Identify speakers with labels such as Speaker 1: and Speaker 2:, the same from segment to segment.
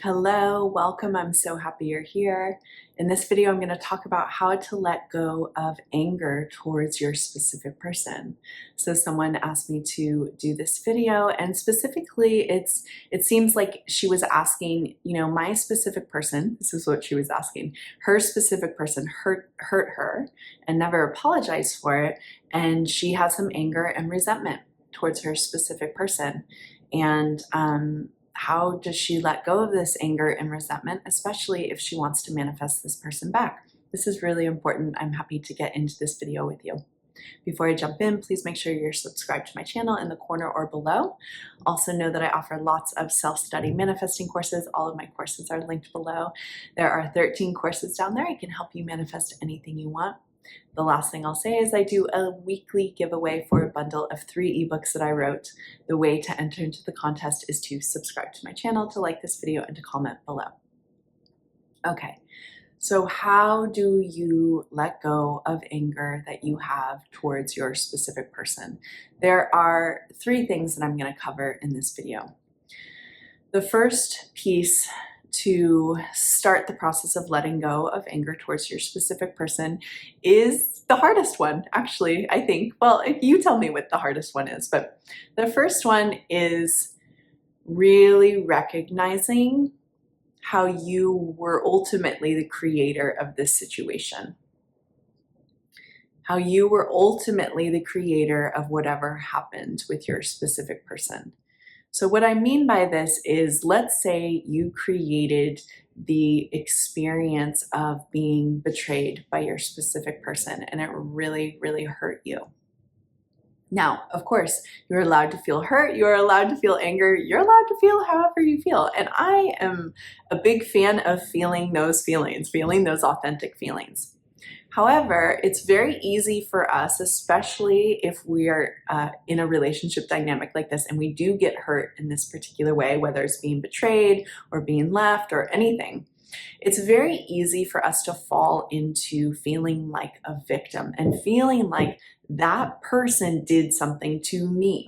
Speaker 1: Hello, welcome. I'm so happy you're here. In this video, I'm going to talk about how to let go of anger towards your specific person. So someone asked me to do this video, and specifically it seems like she was asking, my specific person, this is what she was asking, her specific person hurt her and never apologized for it, and she has some anger and resentment towards her specific person. And how does she let go of this anger and resentment, especially if she wants to manifest this person back? This is really important. I'm happy to get into this video with you. Before I jump in, please make sure you're subscribed to my channel in the corner or below. Also know that I offer lots of self-study manifesting courses. All of my courses are linked below. There are 13 courses down there. I can help you manifest anything you want. The last thing I'll say is I do a weekly giveaway for a bundle of 3 ebooks that I wrote. The way to enter into the contest is to subscribe to my channel, to like this video, and to comment below. Okay, so how do you let go of anger that you have towards your specific person? There are 3 things that I'm going to cover in this video. The first piece to start the process of letting go of anger towards your specific person is the hardest one, actually, I think. Well, if you tell me what the hardest one is, but the first one is really recognizing how you were ultimately the creator of this situation. How you were ultimately the creator of whatever happened with your specific person. So what I mean by this is, let's say you created the experience of being betrayed by your specific person and it really, really hurt you. Now, of course, you're allowed to feel hurt, you're allowed to feel anger, you're allowed to feel however you feel. And I am a big fan of feeling those feelings, feeling those authentic feelings. However, it's very easy for us, especially if we are in a relationship dynamic like this and we do get hurt in this particular way, whether it's being betrayed or being left or anything. It's very easy for us to fall into feeling like a victim and feeling like that person did something to me.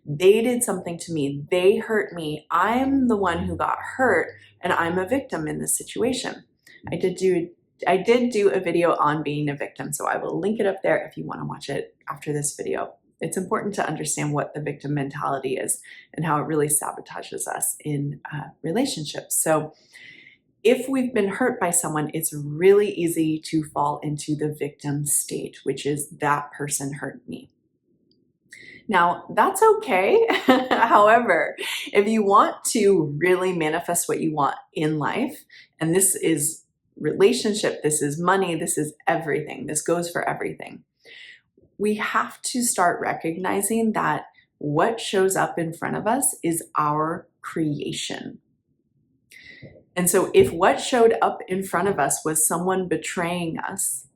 Speaker 1: They did something to me. They hurt me. I'm the one who got hurt and I'm a victim in this situation. I did do a video on being a victim, so I will link it up there if you want to watch it after this video. It's important to understand what the victim mentality is and how it really sabotages us in relationships. So if we've been hurt by someone, it's really easy to fall into the victim state, which is that person hurt me. Now, that's okay. However, if you want to really manifest what you want in life, and this is relationship, this is money, this is everything, this goes for everything, we have to start recognizing that what shows up in front of us is our creation. And so if what showed up in front of us was someone betraying us,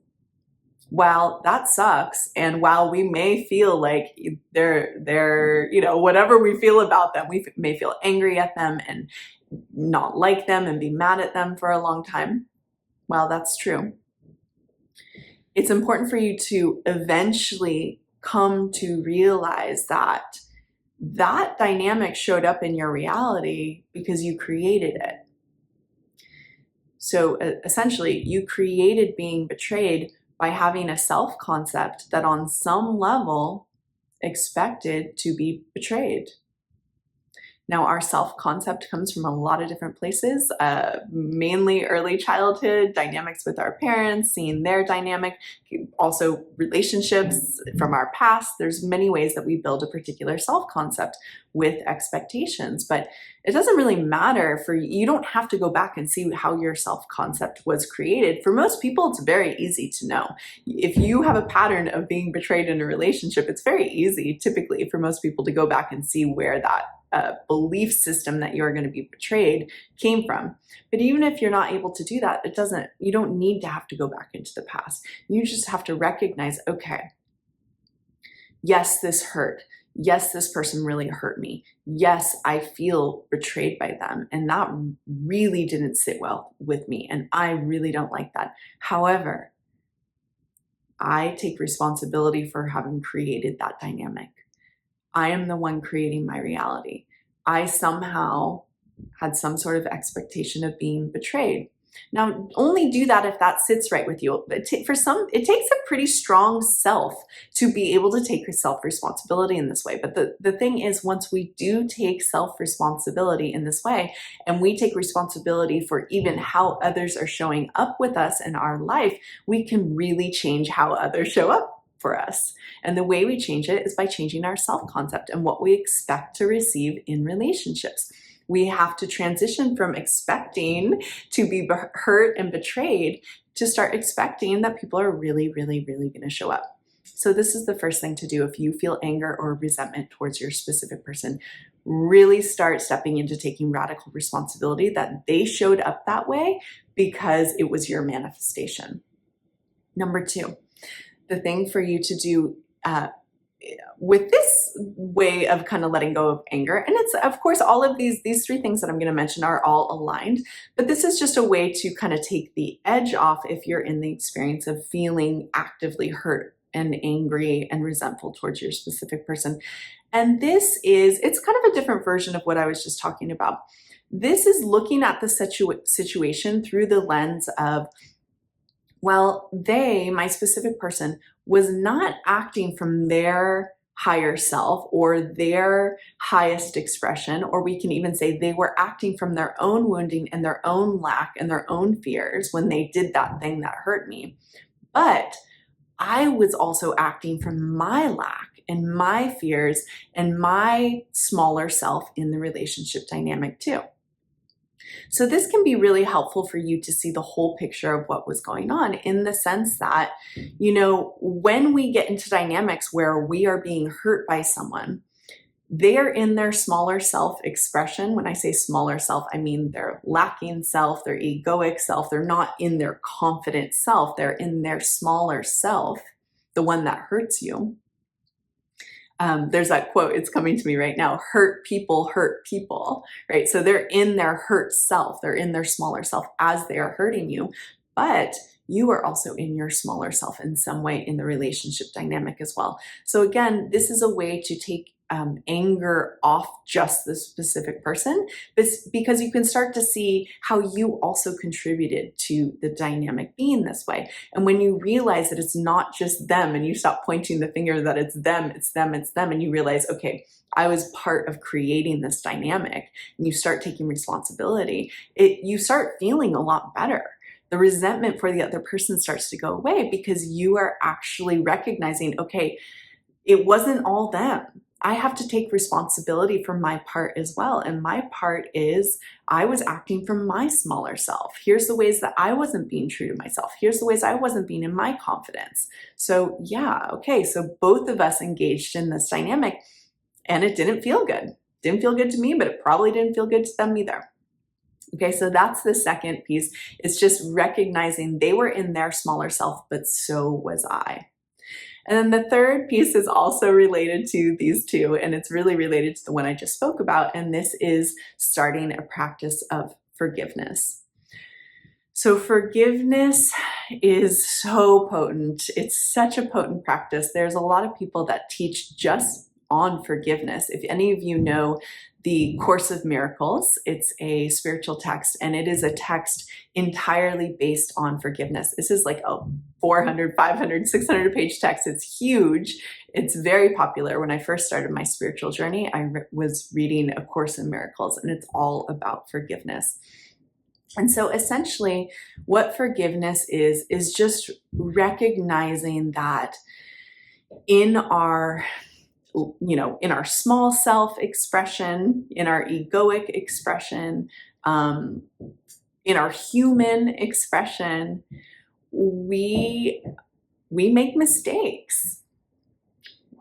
Speaker 1: while that sucks, and while we may feel like they're whatever we feel about them, we may feel angry at them and not like them and be mad at them for a long time, while that's true, it's important for you to eventually come to realize that that dynamic showed up in your reality because you created it. So essentially, you created being betrayed by having a self-concept that on some level expected to be betrayed. Now, our self-concept comes from a lot of different places, mainly early childhood, dynamics with our parents, seeing their dynamic, also relationships from our past. There's many ways that we build a particular self-concept with expectations, but it doesn't really matter for you. You don't have to go back and see how your self-concept was created. For most people, it's very easy to know. If you have a pattern of being betrayed in a relationship, it's very easy, typically, for most people to go back and see where that belief system that you're going to be betrayed came from. But even if you're not able to do that, you don't need to have to go back into the past. You just have to recognize, okay, yes, this hurt. Yes, this person really hurt me. Yes, I feel betrayed by them, and that really didn't sit well with me, and I really don't like that. However, I take responsibility for having created that dynamic. I am the one creating my reality. I somehow had some sort of expectation of being betrayed. Now, only do that if that sits right with you. For some, it takes a pretty strong self to be able to take self-responsibility in this way. But the thing is, once we do take self-responsibility in this way, and we take responsibility for even how others are showing up with us in our life, we can really change how others show up for us. And the way we change it is by changing our self-concept and what we expect to receive in relationships. We have to transition from expecting to be hurt and betrayed to start expecting that people are really, really, really going to show up. So this is the first thing to do if you feel anger or resentment towards your specific person. Really start stepping into taking radical responsibility that they showed up that way because it was your manifestation. Number two, the thing for you to do with this way of kind of letting go of anger, and it's of course all of these three things that I'm going to mention are all aligned, but this is just a way to kind of take the edge off if you're in the experience of feeling actively hurt and angry and resentful towards your specific person. And it's kind of a different version of what I was just talking about. This is looking at the situation through the lens of, well, my specific person, was not acting from their higher self or their highest expression, or we can even say they were acting from their own wounding and their own lack and their own fears when they did that thing that hurt me. But I was also acting from my lack and my fears and my smaller self in the relationship dynamic too. So this can be really helpful for you to see the whole picture of what was going on, in the sense that, when we get into dynamics where we are being hurt by someone, they're in their smaller self expression. When I say smaller self, I mean their lacking self, their egoic self. They're not in their confident self. They're in their smaller self, the one that hurts you. There's that quote, it's coming to me right now, hurt people, right? So they're in their hurt self, they're in their smaller self as they are hurting you, but you are also in your smaller self in some way in the relationship dynamic as well. So again, this is a way to take anger off just the specific person, because you can start to see how you also contributed to the dynamic being this way. And when you realize that it's not just them, and you stop pointing the finger that it's them, and you realize, okay, I was part of creating this dynamic, and you start taking responsibility, you start feeling a lot better. The resentment for the other person starts to go away because you are actually recognizing, okay, it wasn't all them. I have to take responsibility for my part as well. And my part is I was acting from my smaller self. Here's the ways that I wasn't being true to myself. Here's the ways I wasn't being in my confidence. So yeah, okay, so both of us engaged in this dynamic, and it didn't feel good. Didn't feel good to me, but it probably didn't feel good to them either. Okay, so that's the second piece. It's just recognizing they were in their smaller self, but so was I. And then the third piece is also related to these two, and it's really related to the one I just spoke about, and this is starting a practice of forgiveness. So forgiveness is so potent. It's such a potent practice. There's a lot of people that teach just on forgiveness. If any of you know the Course of Miracles, it's a spiritual text, and it is a text entirely based on forgiveness. This is like a 400, 500, 600 page text. It's huge. It's very popular. When I first started my spiritual journey, I was reading A Course in Miracles, and it's all about forgiveness. And so essentially what forgiveness is just recognizing that in our small self expression, in our egoic expression, in our human expression, we make mistakes.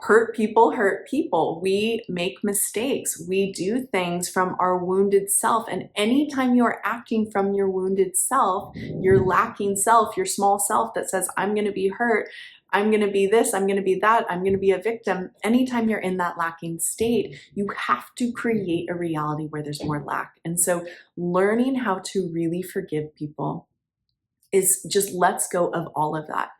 Speaker 1: Hurt people. We make mistakes. We do things from our wounded self. And anytime you're acting from your wounded self, your lacking self, your small self that says, I'm going to be hurt, I'm going to be this, I'm going to be that, I'm going to be a victim. Anytime you're in that lacking state, you have to create a reality where there's more lack. And so learning how to really forgive people is just lets go of all of that.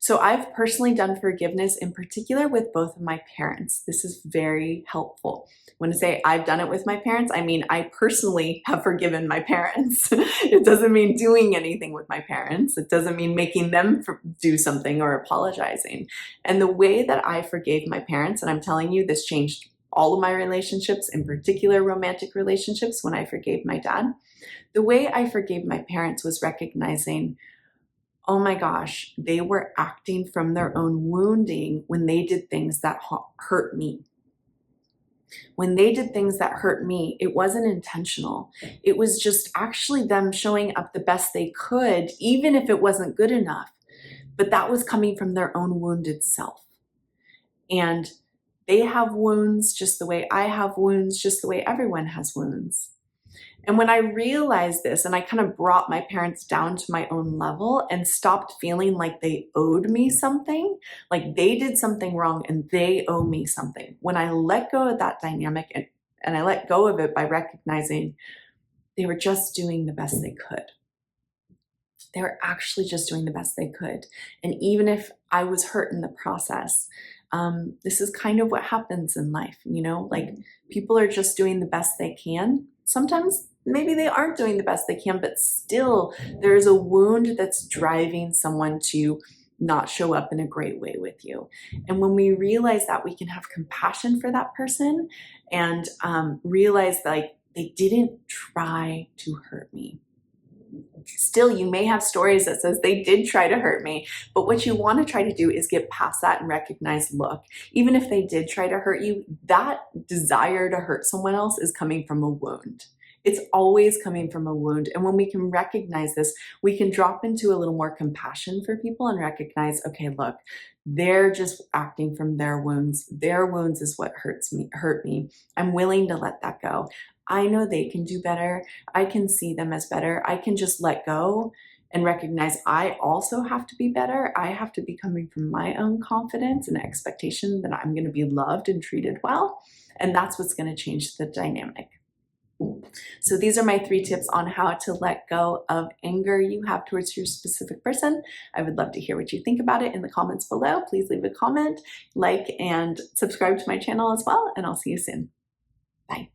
Speaker 1: So I've personally done forgiveness in particular with both of my parents. This is very helpful. When I say I've done it with my parents, I mean I personally have forgiven my parents. It doesn't mean doing anything with my parents. It doesn't mean making them do something or apologizing. And the way that I forgave my parents, and I'm telling you, this changed all of my relationships, in particular romantic relationships, when I forgave my dad. The way I forgave my parents was recognizing, oh my gosh, they were acting from their own wounding when they did things that hurt me. When they did things that hurt me, it wasn't intentional. It was just actually them showing up the best they could, even if it wasn't good enough. But that was coming from their own wounded self. And they have wounds just the way I have wounds, just the way everyone has wounds. And when I realized this, and I kind of brought my parents down to my own level and stopped feeling like they owed me something, like they did something wrong and they owe me something. When I let go of that dynamic and I let go of it by recognizing they were just doing the best they could. They were actually just doing the best they could. And even if I was hurt in the process, this is kind of what happens in life, you know, like people are just doing the best they can. Sometimes maybe they aren't doing the best they can, but still there's a wound that's driving someone to not show up in a great way with you. And when we realize that, we can have compassion for that person and realize like they didn't try to hurt me. Still, you may have stories that says they did try to hurt me, but what you want to try to do is get past that and recognize, look, even if they did try to hurt you, that desire to hurt someone else is coming from a wound. It's always coming from a wound. And when we can recognize this, we can drop into a little more compassion for people and recognize, okay, look, they're just acting from their wounds. Their wounds is what hurt me. I'm willing to let that go. I know they can do better. I can see them as better. I can just let go and recognize I also have to be better. I have to be coming from my own confidence and expectation that I'm going to be loved and treated well. And that's what's going to change the dynamic. So these are my 3 tips on how to let go of anger you have towards your specific person. I would love to hear what you think about it in the comments below. Please leave a comment, like, and subscribe to my channel as well, and I'll see you soon. Bye.